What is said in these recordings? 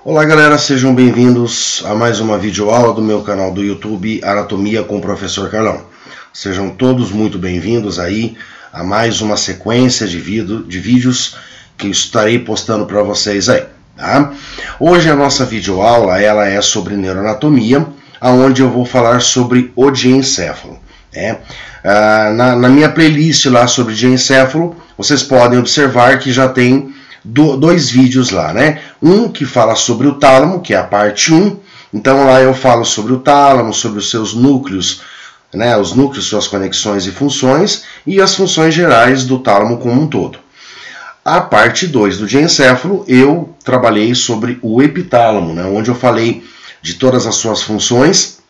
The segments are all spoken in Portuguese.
Olá galera, sejam bem-vindos a mais uma videoaula do meu canal do YouTube Anatomia com o Professor Carlão. Sejam todos muito bem-vindos aí a mais uma sequência de vídeos que eu estarei postando para vocês aí, tá? Hoje a nossa videoaula ela é sobre neuroanatomia, onde eu vou falar sobre o diencéfalo. Na minha playlist lá sobre diencéfalo, vocês podem observar que já tem dois vídeos lá, né? Um que fala sobre o tálamo, que é a parte 1. Então lá eu falo sobre o tálamo, sobre os seus núcleos, né? Os núcleos, suas conexões e funções, e as funções gerais do tálamo como um todo. A parte 2 do diencéfalo eu trabalhei sobre o epitálamo, né? Onde eu falei de todas as suas funções,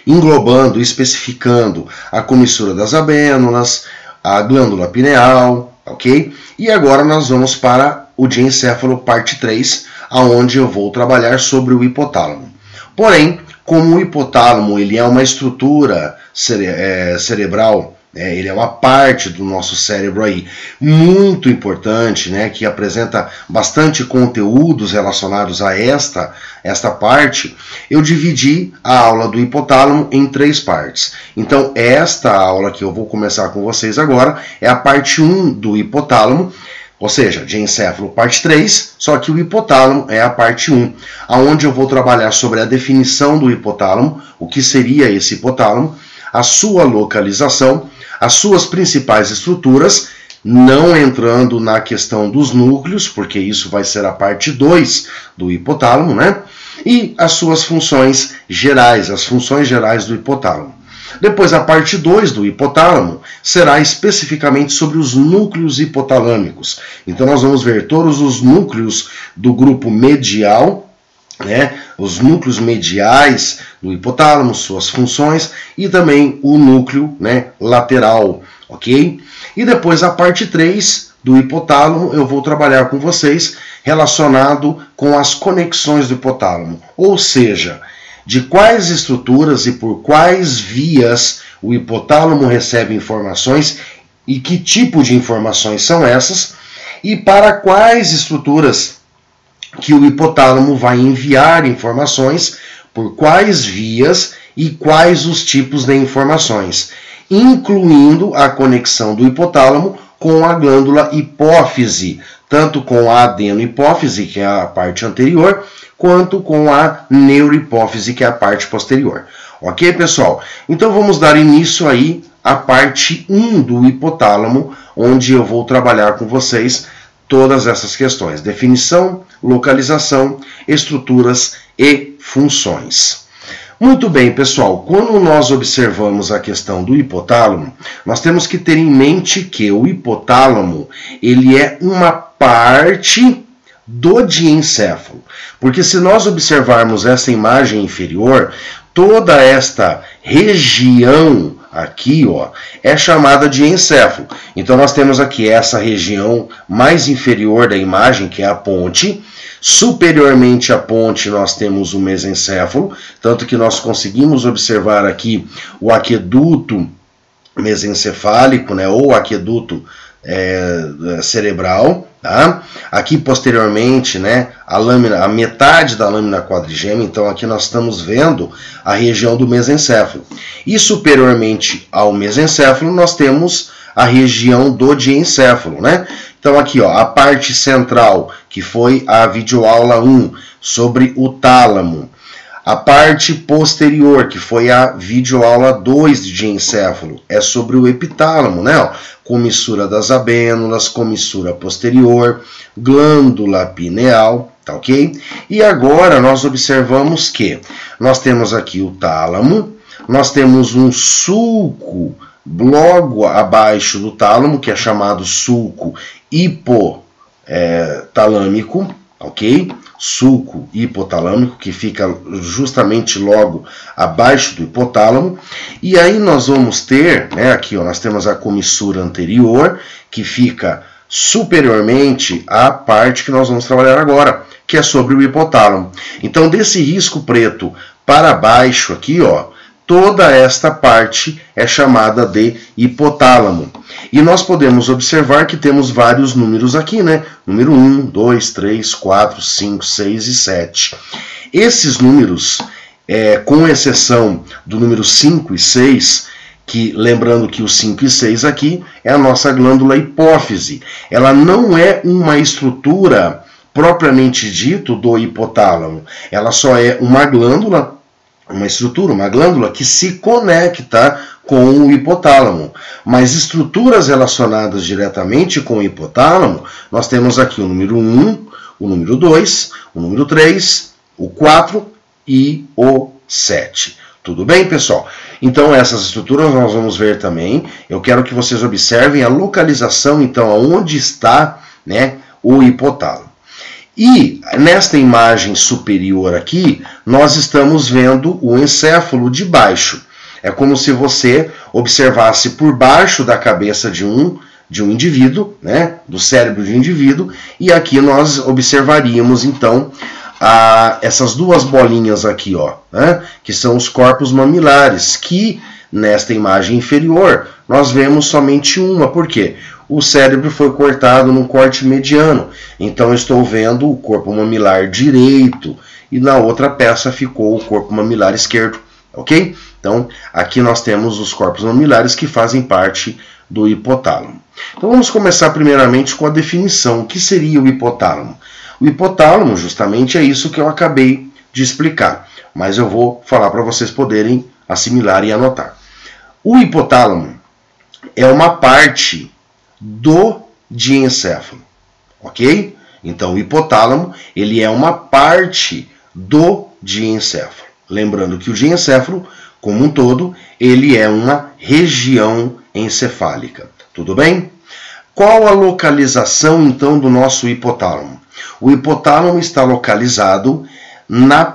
englobando, especificando a comissura das abênulas, a glândula pineal, ok? E agora nós vamos para o diencéfalo parte 3, aonde eu vou trabalhar sobre o hipotálamo. Porém, como o hipotálamo ele é uma estrutura cerebral, ele é uma parte do nosso cérebro aí muito importante, né, que apresenta bastante conteúdos relacionados a esta parte, eu dividi a aula do hipotálamo em 3 partes. Então esta aula que eu vou começar com vocês agora é a parte 1 do hipotálamo, ou seja, diencéfalo parte 3, só que o hipotálamo é a parte 1, onde eu vou trabalhar sobre a definição do hipotálamo, o que seria esse hipotálamo, a sua localização, as suas principais estruturas, não entrando na questão dos núcleos, porque isso vai ser a parte 2 do hipotálamo, né? E as suas funções gerais, as funções gerais do hipotálamo. Depois, a parte 2 do hipotálamo será especificamente sobre os núcleos hipotalâmicos. Então, nós vamos ver todos os núcleos do grupo medial, né, os núcleos mediais do hipotálamo, suas funções, e também o núcleo, né, lateral, ok? E depois a parte 3 do hipotálamo eu vou trabalhar com vocês relacionado com as conexões do hipotálamo, ou seja, de quais estruturas e por quais vias o hipotálamo recebe informações e que tipo de informações são essas, e para quais estruturas que o hipotálamo vai enviar informações, por quais vias e quais os tipos de informações, incluindo a conexão do hipotálamo com a glândula hipófise, tanto com a adenohipófise, que é a parte anterior, quanto com a neurohipófise, que é a parte posterior. Ok, pessoal? Então vamos dar início aí à parte 1 do hipotálamo, onde eu vou trabalhar com vocês todas essas questões: definição, localização, estruturas e funções. Muito bem, pessoal, quando nós observamos a questão do hipotálamo, nós temos que ter em mente que o hipotálamo ele é uma parte do diencéfalo. Porque se nós observarmos essa imagem inferior, toda esta região aqui, ó, é chamada de encéfalo. Então nós temos aqui essa região mais inferior da imagem, que é a ponte. Superiormente à ponte nós temos o mesencéfalo, tanto que nós conseguimos observar aqui o aqueduto mesencefálico, né, ou aqueduto cerebral, tá? Aqui posteriormente, né, a metade da lâmina quadrigêmea. Então aqui nós estamos vendo a região do mesencéfalo. E superiormente ao mesencéfalo nós temos a região do diencéfalo, né? Então aqui, ó, a parte central, que foi a videoaula 1 sobre o tálamo. A parte posterior, que foi a videoaula 2 de diencéfalo, é sobre o epitálamo, né? Ó, comissura das abênulas, comissura posterior, glândula pineal, tá ok? E agora nós observamos que nós temos aqui o tálamo, nós temos um sulco logo abaixo do tálamo, que é chamado sulco hipotalâmico, ok? Sulco hipotalâmico, que fica justamente logo abaixo do hipotálamo. E aí nós vamos ter, né, aqui ó, nós temos a comissura anterior, que fica superiormente à parte que nós vamos trabalhar agora, que é sobre o hipotálamo. Então desse risco preto para baixo aqui, ó, toda esta parte é chamada de hipotálamo. E nós podemos observar que temos vários números aqui, né? Número 1, 2, 3, 4, 5, 6 e 7. Esses números, com exceção do número 5 e 6, que, lembrando que o 5 e 6 aqui é a nossa glândula hipófise. Ela não é uma estrutura propriamente dito do hipotálamo. Ela só é uma glândula, uma estrutura, uma glândula que se conecta com o hipotálamo. Mas estruturas relacionadas diretamente com o hipotálamo, nós temos aqui o número 1, o número 2, o número 3, o 4 e o 7. Tudo bem, pessoal? Então, essas estruturas nós vamos ver também. Eu quero que vocês observem a localização, então, aonde está, né, o hipotálamo. E nesta imagem superior aqui, nós estamos vendo o encéfalo de baixo. É como se você observasse por baixo da cabeça de um indivíduo, né, do cérebro de um indivíduo, e aqui nós observaríamos, então, essas duas bolinhas aqui, ó, né, que são os corpos mamilares, que nesta imagem inferior nós vemos somente uma. Por quê? O cérebro foi cortado num corte mediano, então eu estou vendo o corpo mamilar direito e na outra peça ficou o corpo mamilar esquerdo, ok? Então aqui nós temos os corpos mamilares que fazem parte do hipotálamo. Então vamos começar primeiramente com a definição. O que seria o hipotálamo? O hipotálamo justamente é isso que eu acabei de explicar, mas eu vou falar para vocês poderem assimilar e anotar. O hipotálamo é uma parte do diencéfalo, ok? Então o hipotálamo ele é uma parte do diencéfalo. Lembrando que o diencéfalo, como um todo, ele é uma região encefálica. Tudo bem? Qual a localização então do nosso hipotálamo? O hipotálamo está localizado na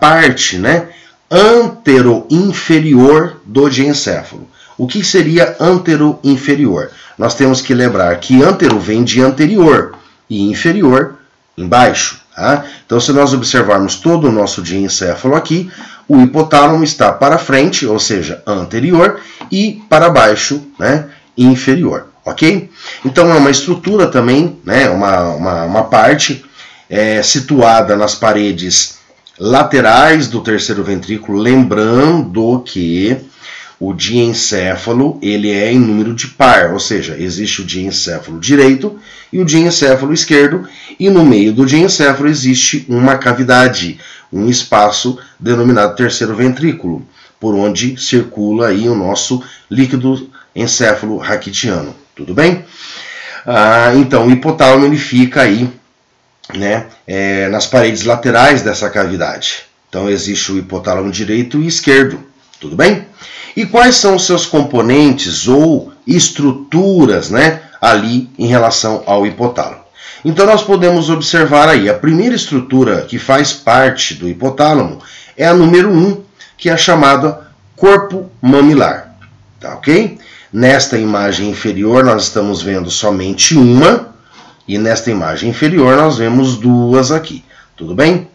parte, né, antero-inferior do diencéfalo. O que seria antero-inferior? Nós temos que lembrar que antero vem de anterior e inferior embaixo. Tá? Então, se nós observarmos todo o nosso diencéfalo aqui, o hipotálamo está para frente, ou seja, anterior, e para baixo, né, inferior. Ok? Então é uma estrutura também, né, uma parte situada nas paredes laterais do terceiro ventrículo, lembrando que o diencéfalo ele é em número de par, ou seja, existe o diencéfalo direito e o diencéfalo esquerdo, e no meio do diencéfalo existe uma cavidade, um espaço denominado terceiro ventrículo, por onde circula aí o nosso líquido encéfalo raquidiano. Tudo bem? Então, o hipotálamo ele fica aí, né, nas paredes laterais dessa cavidade. Então, existe o hipotálamo direito e esquerdo. Tudo bem? E quais são os seus componentes ou estruturas, né, ali em relação ao hipotálamo? Então, nós podemos observar aí, a primeira estrutura que faz parte do hipotálamo é a número 1, que é a chamada corpo mamilar. Tá, ok? Nesta imagem inferior nós estamos vendo somente uma, e nesta imagem inferior nós vemos duas aqui. Tudo bem?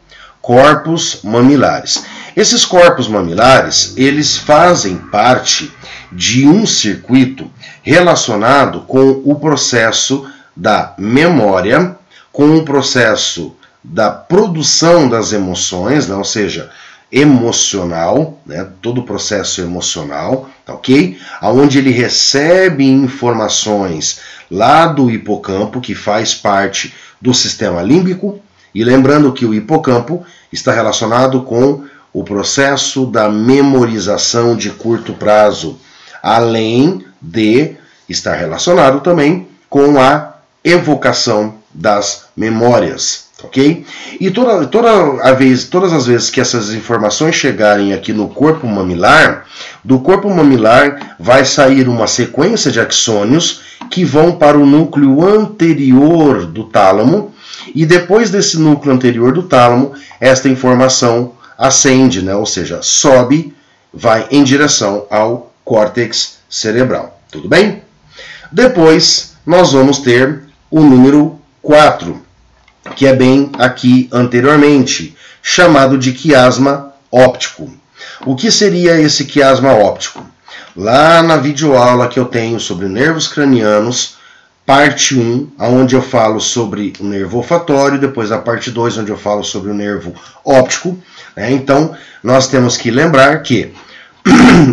Corpos mamilares. Esses corpos mamilares, eles fazem parte de um circuito relacionado com o processo da memória, com o processo da produção das emoções, né? Ou seja, emocional, né? Todo o processo emocional, tá, ok? Onde ele recebe informações lá do hipocampo, que faz parte do sistema límbico, e lembrando que o hipocampo está relacionado com o processo da memorização de curto prazo, além de estar relacionado também com a evocação das memórias. Ok? E todas as vezes que essas informações chegarem aqui no corpo mamilar, do corpo mamilar vai sair uma sequência de axônios que vão para o núcleo anterior do tálamo, e depois desse núcleo anterior do tálamo, esta informação ascende, né? Ou seja, sobe, vai em direção ao córtex cerebral. Tudo bem? Depois nós vamos ter o número 4, que é bem aqui anteriormente, chamado de quiasma óptico. O que seria esse quiasma óptico? Lá na videoaula que eu tenho sobre nervos cranianos, parte 1, onde eu falo sobre o nervo olfatório, depois a parte 2, onde eu falo sobre o nervo óptico, né? Então, nós temos que lembrar que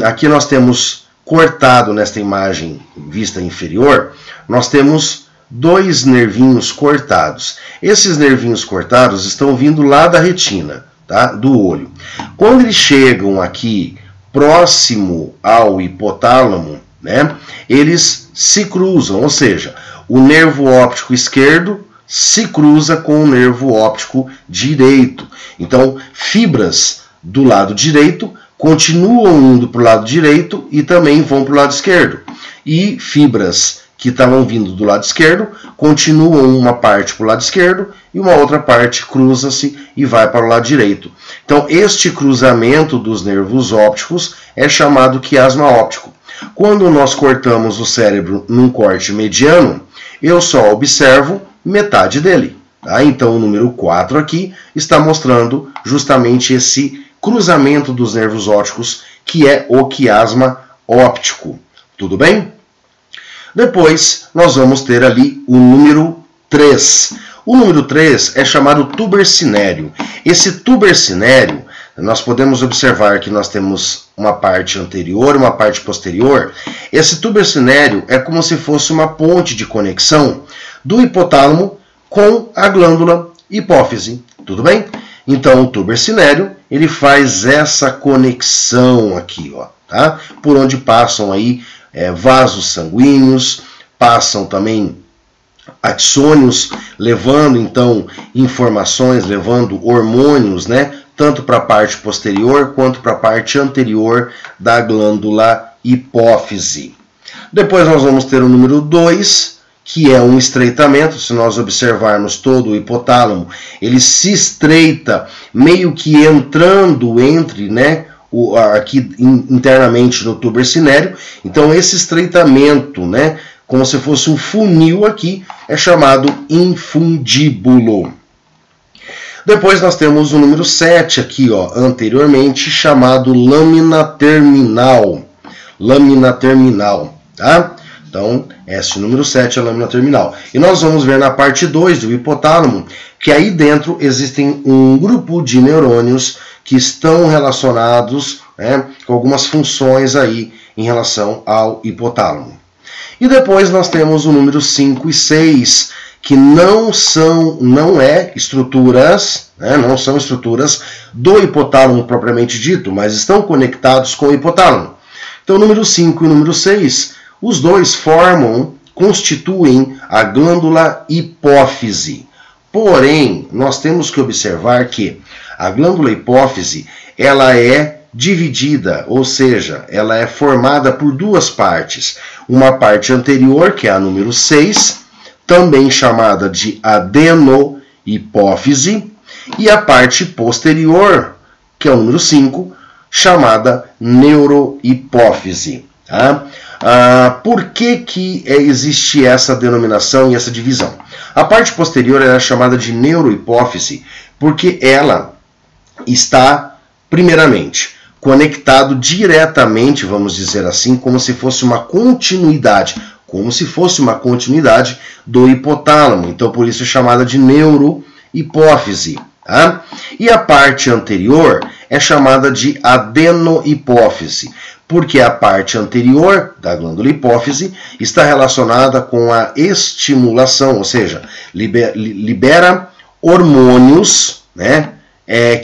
aqui nós temos cortado nesta imagem vista inferior, nós temos 2 nervinhos cortados. Esses nervinhos cortados estão vindo lá da retina, tá? Do olho. Quando eles chegam aqui próximo ao hipotálamo, né, eles se cruzam, ou seja, o nervo óptico esquerdo se cruza com o nervo óptico direito. Então, fibras do lado direito continuam indo para o lado direito e também vão para o lado esquerdo. E fibras que estavam vindo do lado esquerdo continuam uma parte para o lado esquerdo e uma outra parte cruza-se e vai para o lado direito. Então, este cruzamento dos nervos ópticos é chamado quiasma óptico. Quando nós cortamos o cérebro num corte mediano, eu só observo metade dele. Tá? Então, o número 4 aqui está mostrando justamente esse cruzamento dos nervos ópticos, que é o quiasma óptico. Tudo bem? Depois, nós vamos ter ali o número 3. O número 3 é chamado tuber cinéreo. Esse tuber cinéreo, nós podemos observar que nós temos uma parte anterior e uma parte posterior. Esse tuber cinéreo é como se fosse uma ponte de conexão do hipotálamo com a glândula hipófise. Tudo bem? Então, o tuber cinéreo, ele faz essa conexão aqui, ó, tá? Por onde passam aí vasos sanguíneos, passam também axônios, levando então informações, levando hormônios, né, tanto para a parte posterior quanto para a parte anterior da glândula hipófise. Depois nós vamos ter o número 2, que é um estreitamento. Se nós observarmos todo o hipotálamo, ele se estreita meio que entrando entre, né, aqui internamente no tuber cinéreo. Então esse estreitamento, né, como se fosse um funil aqui, é chamado infundíbulo. Depois nós temos o número 7 aqui, ó, anteriormente, chamado lâmina terminal. Lâmina terminal, tá? Então, esse número 7 é a lâmina terminal. E nós vamos ver na parte 2 do hipotálamo que aí dentro existem um grupo de neurônios que estão relacionados, né, com algumas funções aí em relação ao hipotálamo. E depois nós temos o número 5 e 6, que não são estruturas do hipotálamo propriamente dito, mas estão conectados com o hipotálamo. Então, o número 5 e o número 6, os dois constituem a glândula hipófise. Porém, nós temos que observar que a glândula hipófise, ela é dividida, ou seja, ela é formada por 2 partes. Uma parte anterior, que é a número 6, também chamada de adenohipófise, e a parte posterior, que é o número 5, chamada neurohipófise. Tá? Por que existe essa denominação e essa divisão? A parte posterior é chamada de neurohipófise porque ela está, primeiramente, conectado diretamente, vamos dizer assim, como se fosse uma continuidade do hipotálamo. Então, por isso é chamada de neurohipófise. Tá? E a parte anterior é chamada de adenohipófise, porque a parte anterior da glândula hipófise está relacionada com a estimulação, ou seja, libera hormônios, né,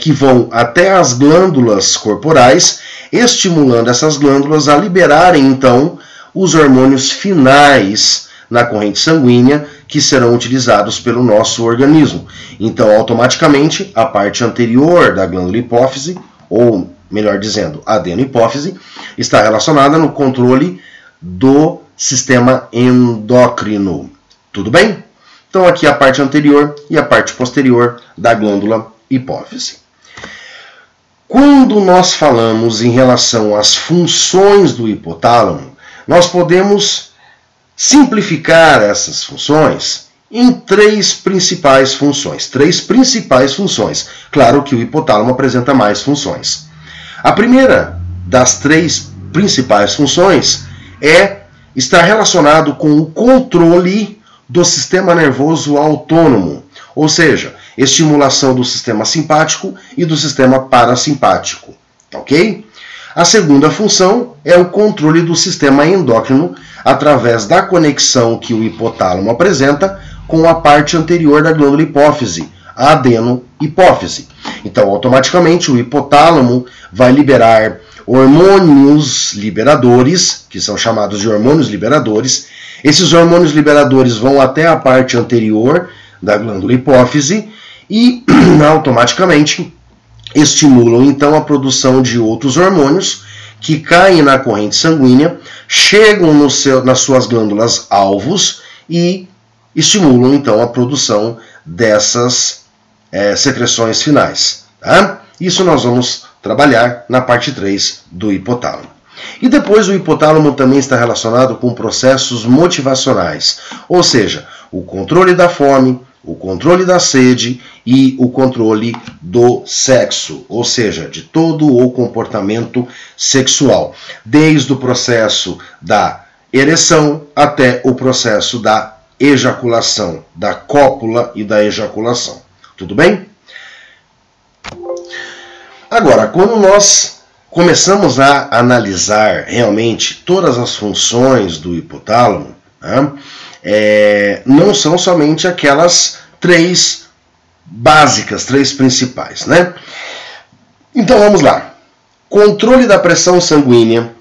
que vão até as glândulas corporais, estimulando essas glândulas a liberarem, então, os hormônios finais na corrente sanguínea que serão utilizados pelo nosso organismo. Então, automaticamente, a parte anterior da glândula hipófise, ou melhor dizendo, a adenohipófise, está relacionada no controle do sistema endócrino. Tudo bem? Então, aqui a parte anterior e a parte posterior da glândula hipófise. Quando nós falamos em relação às funções do hipotálamo, nós podemos simplificar essas funções em 3 principais funções. 3 principais funções. Claro que o hipotálamo apresenta mais funções. A primeira das três principais funções é estar relacionado com o controle do sistema nervoso autônomo, ou seja, estimulação do sistema simpático e do sistema parasimpático, ok? A segunda função é o controle do sistema endócrino através da conexão que o hipotálamo apresenta com a parte anterior da glândula hipófise, a adenohipófise. Então, automaticamente, o hipotálamo vai liberar hormônios liberadores, que são chamados de hormônios liberadores. Esses hormônios liberadores vão até a parte anterior da glândula hipófise e automaticamente estimulam então a produção de outros hormônios que caem na corrente sanguínea, chegam nas suas glândulas alvos e estimulam então a produção dessas secreções finais. Tá? Isso nós vamos trabalhar na parte 3 do hipotálamo. E depois o hipotálamo também está relacionado com processos motivacionais, ou seja, o controle da fome, o controle da sede e o controle do sexo, ou seja, de todo o comportamento sexual, desde o processo da ereção até o processo da ejaculação, da cópula e da ejaculação. Tudo bem? Agora, quando nós começamos a analisar realmente todas as funções do hipotálamo, né, não são somente aquelas três básicas, três principais, né? Então vamos lá. Controle da pressão sanguínea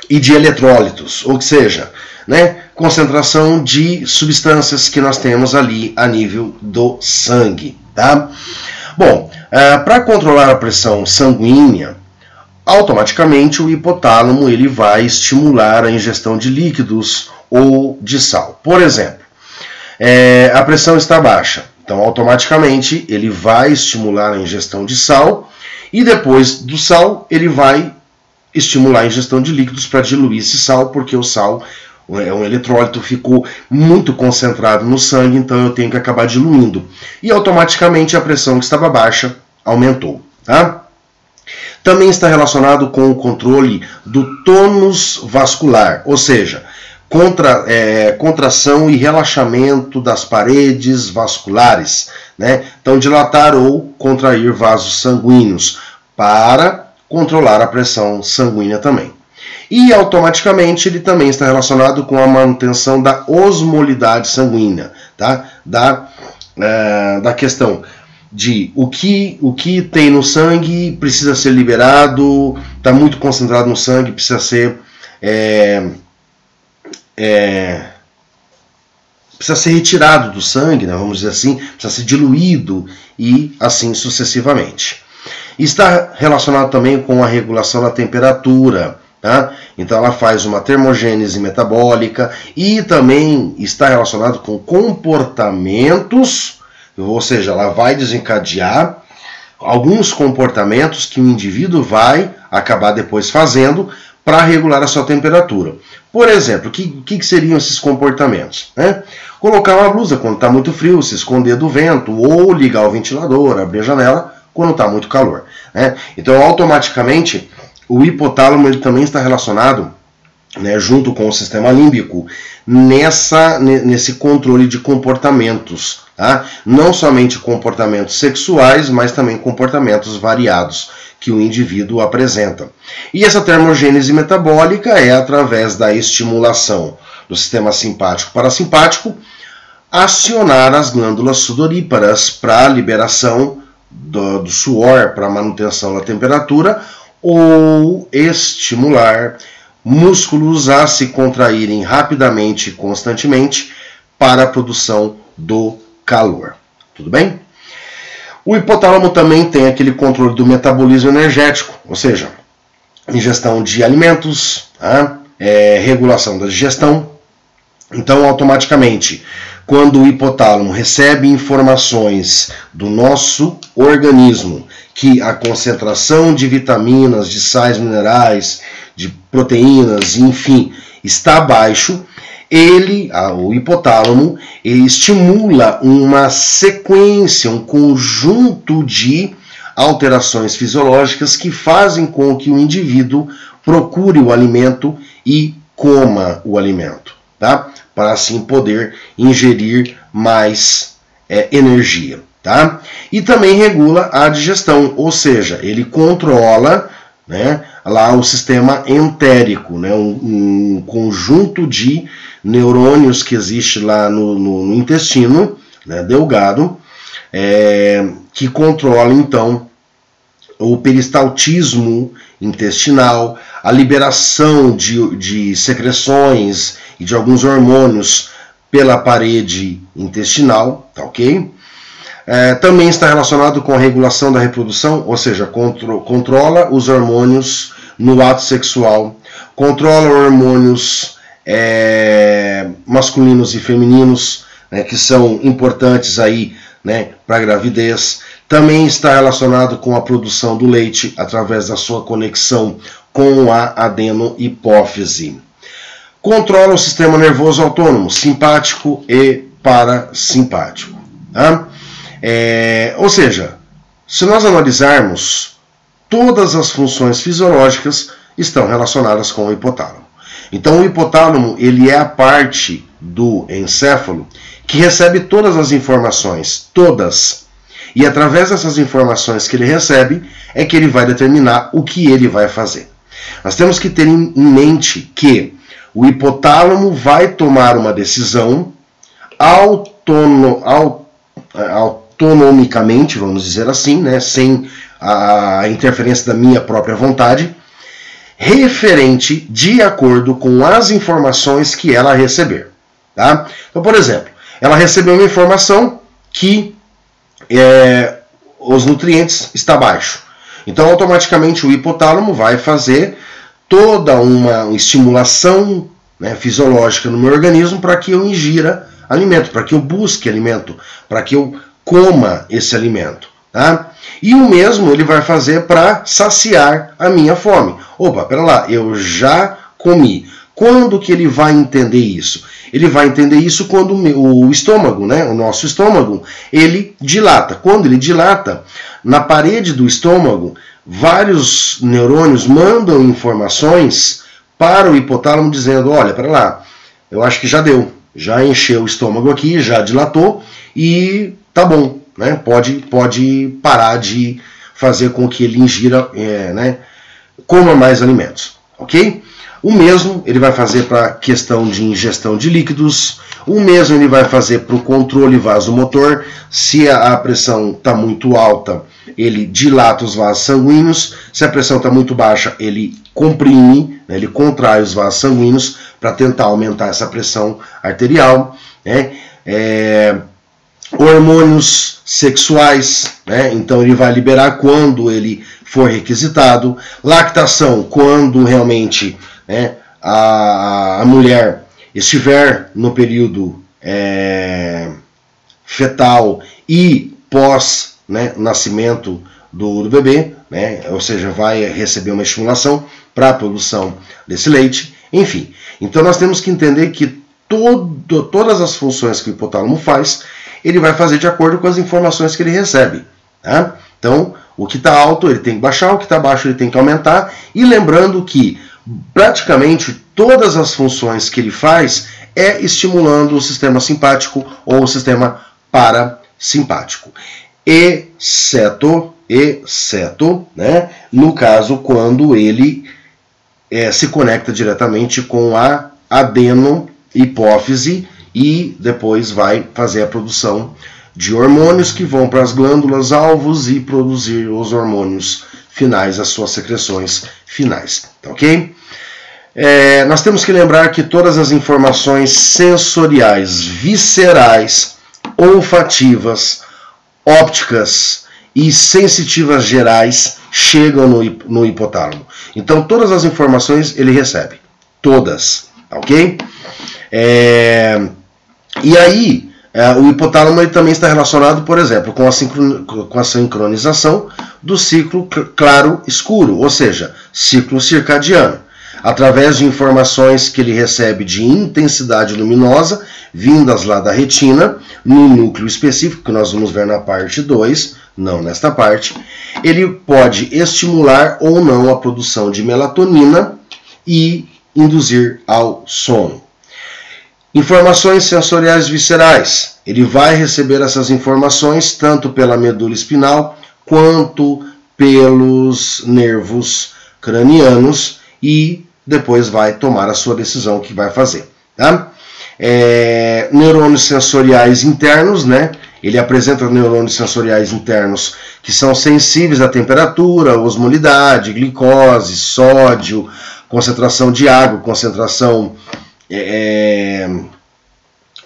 e de eletrólitos, ou seja, né, concentração de substâncias que nós temos ali a nível do sangue, tá? Bom, para controlar a pressão sanguínea, automaticamente o hipotálamo ele vai estimular a ingestão de líquidos ou de sal. Por exemplo, a pressão está baixa, então automaticamente ele vai estimular a ingestão de sal e depois do sal ele vai estimular a ingestão de líquidos para diluir esse sal, porque o sal é um eletrólito, ficou muito concentrado no sangue, então eu tenho que acabar diluindo. E automaticamente a pressão que estava baixa aumentou. Tá? Também está relacionado com o controle do tônus vascular, ou seja, contração e relaxamento das paredes vasculares, né? Então, dilatar ou contrair vasos sanguíneos para controlar a pressão sanguínea também. E automaticamente ele também está relacionado com a manutenção da osmolidade sanguínea, tá? Da questão de o que tem no sangue precisa ser liberado, está muito concentrado no sangue, precisa ser retirado do sangue, né, vamos dizer assim, precisa ser diluído e assim sucessivamente. Está relacionado também com a regulação da temperatura, tá? Então ela faz uma termogênese metabólica e também está relacionado com comportamentos, ou seja, ela vai desencadear alguns comportamentos que o indivíduo vai acabar depois fazendo para regular a sua temperatura. Por exemplo, o que seriam esses comportamentos? Né? Colocar uma blusa quando está muito frio, se esconder do vento, ou ligar o ventilador, abrir a janela quando está muito calor. Né? Então, automaticamente, o hipotálamo ele também está relacionado, né, junto com o sistema límbico, nesse controle de comportamentos. Tá? Não somente comportamentos sexuais, mas também comportamentos variados que o indivíduo apresenta. E essa termogênese metabólica é através da estimulação do sistema simpático parasimpático, acionar as glândulas sudoríparas para a liberação do suor, para a manutenção da temperatura, ou estimular músculos a se contraírem rapidamente e constantemente para a produção do calor. Tudo bem? O hipotálamo também tem aquele controle do metabolismo energético, ou seja, ingestão de alimentos, tá? Regulação da digestão. Então, automaticamente, quando o hipotálamo recebe informações do nosso organismo que a concentração de vitaminas, de sais minerais, de proteínas, enfim, está baixo, o hipotálamo, ele estimula uma sequência, um conjunto de alterações fisiológicas que fazem com que o indivíduo procure o alimento e coma o alimento, tá? Para assim poder ingerir mais energia, tá? E também regula a digestão, ou seja, ele controla, né, lá o sistema entérico, né, um conjunto de neurônios que existe lá no intestino, né, delgado, que controla então o peristaltismo intestinal, a liberação de secreções e de alguns hormônios pela parede intestinal, tá ok? Também está relacionado com a regulação da reprodução, ou seja, controla os hormônios no ato sexual, controla hormônios masculinos e femininos, né, que são importantes aí, né, para a gravidez. Também está relacionado com a produção do leite através da sua conexão com a adenohipófise. Controla o sistema nervoso autônomo, simpático e parasimpático. Tá? Ou seja, se nós analisarmos, todas as funções fisiológicas estão relacionadas com o hipotálamo. Então o hipotálamo, ele é a parte do encéfalo que recebe todas as informações, todas. E através dessas informações que ele recebe, é que ele vai determinar o que ele vai fazer. Nós temos que ter em mente que o hipotálamo vai tomar uma decisão autonomicamente, vamos dizer assim, né, sem a interferência da minha própria vontade, referente de acordo com as informações que ela receber. Tá? Então, por exemplo, ela recebeu uma informação que os nutrientes estão baixos. Então, automaticamente, o hipotálamo vai fazer toda uma estimulação, né, fisiológica no meu organismo para que eu ingira alimento, para que eu busque alimento, para que eu coma esse alimento. Tá? E o mesmo ele vai fazer para saciar a minha fome. Opa, pera lá, eu já comi. Quando que ele vai entender isso? Ele vai entender isso quando o estômago, né, o nosso estômago, ele dilata. Quando ele dilata, na parede do estômago, vários neurônios mandam informações para o hipotálamo dizendo, olha, pera lá, eu acho que já deu, já encheu o estômago aqui, já dilatou e tá bom, né, pode parar de fazer com que ele ingira, né, coma mais alimentos, ok? O mesmo ele vai fazer para a questão de ingestão de líquidos, o mesmo ele vai fazer para o controle vasomotor. Se a pressão está muito alta, ele dilata os vasos sanguíneos, se a pressão está muito baixa, ele comprime, né, ele contrai os vasos sanguíneos para tentar aumentar essa pressão arterial. Né? Hormônios sexuais, né? Então ele vai liberar quando ele for requisitado. Lactação, quando realmente, né, a mulher estiver no período fetal e pós, né, nascimento do bebê, né, ou seja, vai receber uma estimulação para a produção desse leite, enfim. Então nós temos que entender que todas as funções que o hipotálamo faz, ele vai fazer de acordo com as informações que ele recebe. Tá? Então, o que está alto ele tem que baixar, o que está baixo ele tem que aumentar, e lembrando que praticamente todas as funções que ele faz é estimulando o sistema simpático ou o sistema parasimpático, exceto, né, no caso quando ele se conecta diretamente com a adenohipófise e depois vai fazer a produção de hormônios que vão para as glândulas alvos e produzir os hormônios finais, as suas secreções finais, tá ok? Nós temos que lembrar que todas as informações sensoriais, viscerais, olfativas, ópticas e sensitivas gerais chegam no hipotálamo. Então todas as informações ele recebe, todas, tá ok? E aí o hipotálamo ele também está relacionado, por exemplo, com a sincronização do ciclo claro-escuro, ou seja, ciclo circadiano. através de informações que ele recebe de intensidade luminosa, vindas lá da retina, no núcleo específico, que nós vamos ver na parte 2, não nesta parte, ele pode estimular ou não a produção de melatonina e induzir ao sono. Informações sensoriais viscerais. Ele vai receber essas informações tanto pela medula espinal quanto pelos nervos cranianos e depois vai tomar a sua decisão o que vai fazer. Tá? Neurônios sensoriais internos, né? Ele apresenta neurônios sensoriais internos que são sensíveis à temperatura, osmolidade, glicose, sódio, concentração de água, concentração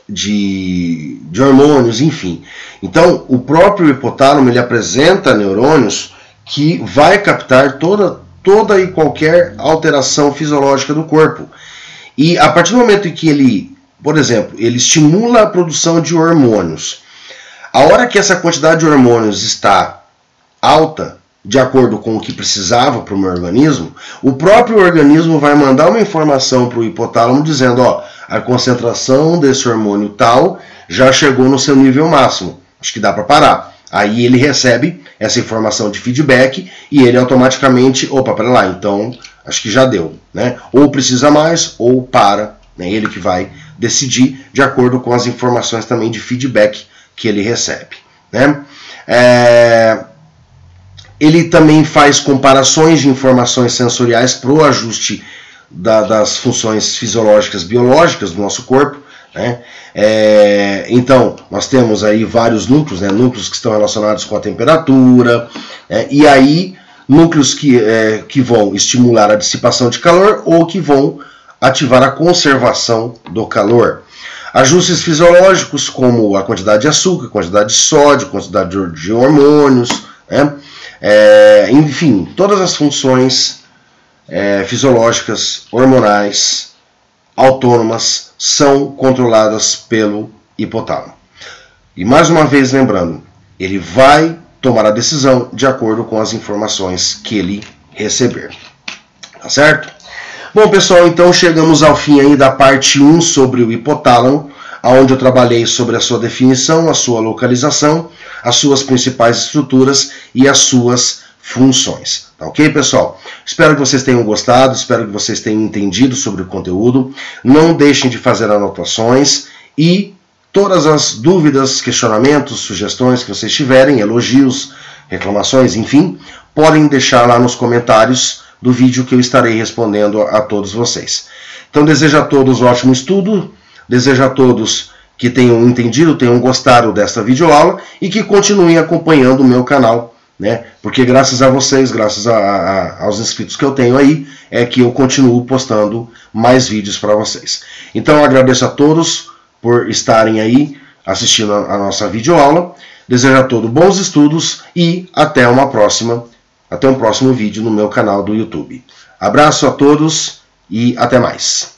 de hormônios, enfim. Então, o próprio hipotálamo ele apresenta neurônios que vai captar toda e qualquer alteração fisiológica do corpo. E a partir do momento em que ele, por exemplo, ele estimula a produção de hormônios, a hora que essa quantidade de hormônios está alta, de acordo com o que precisava para o meu organismo, o próprio organismo vai mandar uma informação para o hipotálamo dizendo, ó, a concentração desse hormônio tal já chegou no seu nível máximo, acho que dá para parar. Aí ele recebe essa informação de feedback e ele automaticamente, opa, para lá, então acho que já deu, né? Ou precisa mais ou para, né? Ele que vai decidir de acordo com as informações também de feedback que ele recebe, né? Ele também faz comparações de informações sensoriais para o ajuste das funções fisiológicas biológicas do nosso corpo, né? Então, nós temos aí vários núcleos, né? Núcleos que estão relacionados com a temperatura, e aí núcleos que vão estimular a dissipação de calor ou que vão ativar a conservação do calor. Ajustes fisiológicos como a quantidade de açúcar, quantidade de sódio, quantidade de hormônios, né? Enfim, todas as funções fisiológicas, hormonais, autônomas, são controladas pelo hipotálamo. E mais uma vez lembrando, ele vai tomar a decisão de acordo com as informações que ele receber. Tá certo? Bom, pessoal, então chegamos ao fim aí da parte 1 sobre o hipotálamo, onde eu trabalhei sobre a sua definição, a sua localização, as suas principais estruturas e as suas funções. Tá ok, pessoal? Espero que vocês tenham gostado, espero que vocês tenham entendido sobre o conteúdo. Não deixem de fazer anotações e todas as dúvidas, questionamentos, sugestões que vocês tiverem, elogios, reclamações, enfim, podem deixar lá nos comentários do vídeo que eu estarei respondendo a todos vocês. Então, desejo a todos um ótimo estudo, desejo a todos que tenham entendido, tenham gostado desta videoaula e que continuem acompanhando o meu canal, né? Porque graças a vocês, graças aos inscritos que eu tenho aí, é que eu continuo postando mais vídeos para vocês. Então, eu agradeço a todos por estarem aí assistindo a nossa videoaula. Desejo a todos bons estudos e até um próximo vídeo no meu canal do YouTube. Abraço a todos e até mais.